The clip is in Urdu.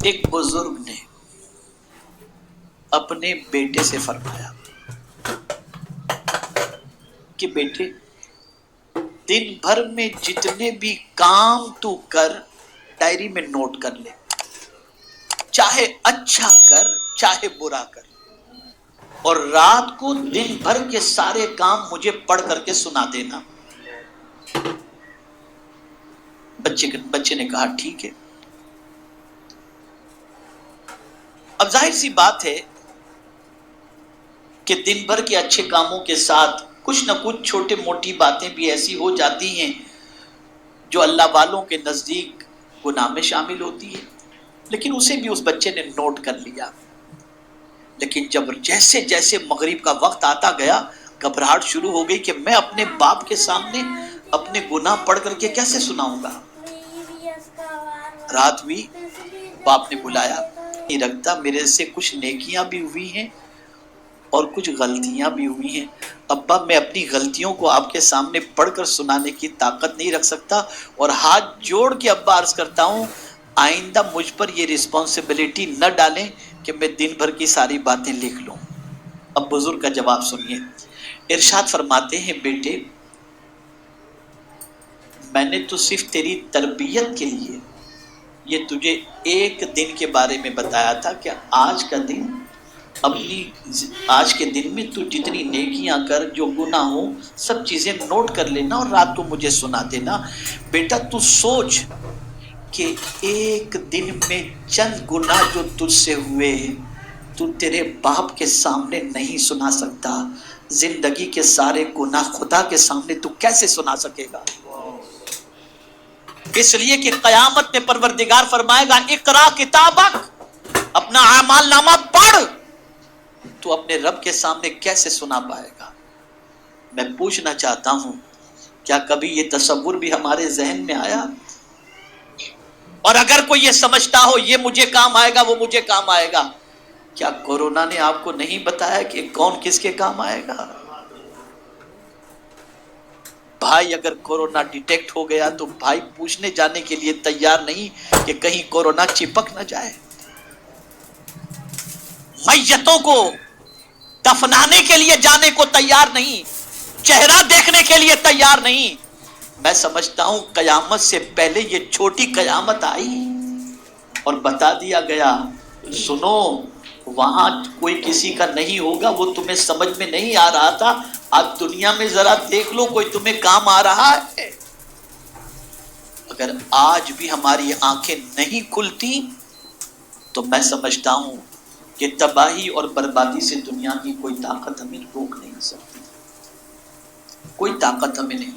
ایک بزرگ نے اپنے بیٹے سے فرمایا کہ بیٹے دن بھر میں جتنے بھی کام تو کر ڈائری میں نوٹ کر لے، چاہے اچھا کر چاہے برا کر، اور رات کو دن بھر کے سارے کام مجھے پڑھ کر کے سنا دینا۔ بچے نے کہا ٹھیک ہے۔ اب ظاہر سی بات ہے کہ دن بھر کے اچھے کاموں کے ساتھ کچھ نہ کچھ چھوٹے موٹی باتیں بھی ایسی ہو جاتی ہیں جو اللہ والوں کے نزدیک گناہ میں شامل ہوتی ہے، لیکن اسے بھی اس بچے نے نوٹ کر لیا۔ لیکن جب جیسے جیسے مغرب کا وقت آتا گیا، گھبراہٹ شروع ہو گئی کہ میں اپنے باپ کے سامنے اپنے گناہ پڑھ کر کے کیسے سناؤں گا۔ رات ہوئی، باپ نے بلایا، نہیں رکھتا، میرے سے کچھ نیکیاں بھی ہوئی ہیں اور کچھ غلطیاں بھی ہوئی ہیں۔ ابا میں اپنی غلطیوں کو آپ کے سامنے پڑھ کر سنانے کی طاقت نہیں رکھ سکتا، اور ہاتھ جوڑ کے ابا عرض کرتا ہوں آئندہ مجھ پر یہ رسپانسبلٹی نہ ڈالیں کہ میں دن بھر کی ساری باتیں لکھ لوں۔ اب بزرگ کا جواب سنیے، ارشاد فرماتے ہیں بیٹے میں نے تو صرف تیری تربیت کے لیے یہ تجھے ایک دن کے بارے میں بتایا تھا کہ آج کے دن میں تو جتنی نیکیاں کر، جو گناہ ہو، سب چیزیں نوٹ کر لینا اور رات کو مجھے سنا دینا۔ بیٹا تو سوچ کہ ایک دن میں چند گناہ جو تجھ سے ہوئے تو تیرے باپ کے سامنے نہیں سنا سکتا، زندگی کے سارے گناہ خدا کے سامنے تو کیسے سنا سکے گا؟ اس لیے کہ قیامت میں پروردگار فرمائے گا اقرا کتابک، اپنا اعمال نامہ پڑھ، تو اپنے رب کے سامنے کیسے سنا پائے گا؟ میں پوچھنا چاہتا ہوں کیا کبھی یہ تصور بھی ہمارے ذہن میں آیا؟ اور اگر کوئی یہ سمجھتا ہو یہ مجھے کام آئے گا وہ مجھے کام آئے گا، کیا کورونا نے آپ کو نہیں بتایا کہ کون کس کے کام آئے گا؟ بھائی اگر کورونا ڈیٹیکٹ ہو گیا تو بھائی پوچھنے جانے کے لیے تیار نہیں کہ کہیں کورونا چپک نہ جائے، میتوں کو دفنانے کے لیے جانے کو تیار نہیں، چہرہ دیکھنے کے لیے تیار نہیں۔ میں سمجھتا ہوں قیامت سے پہلے یہ چھوٹی قیامت آئی اور بتا دیا گیا سنو وہاں کوئی کسی کا نہیں ہوگا، وہ تمہیں سمجھ میں نہیں آ رہا تھا، اب دنیا میں ذرا دیکھ لو کوئی تمہیں کام آ رہا ہے۔ اگر آج بھی ہماری آنکھیں نہیں کھلتی تو میں سمجھتا ہوں کہ تباہی اور بربادی سے دنیا کی کوئی طاقت ہمیں روک نہیں سکتی، کوئی طاقت ہمیں نہیں۔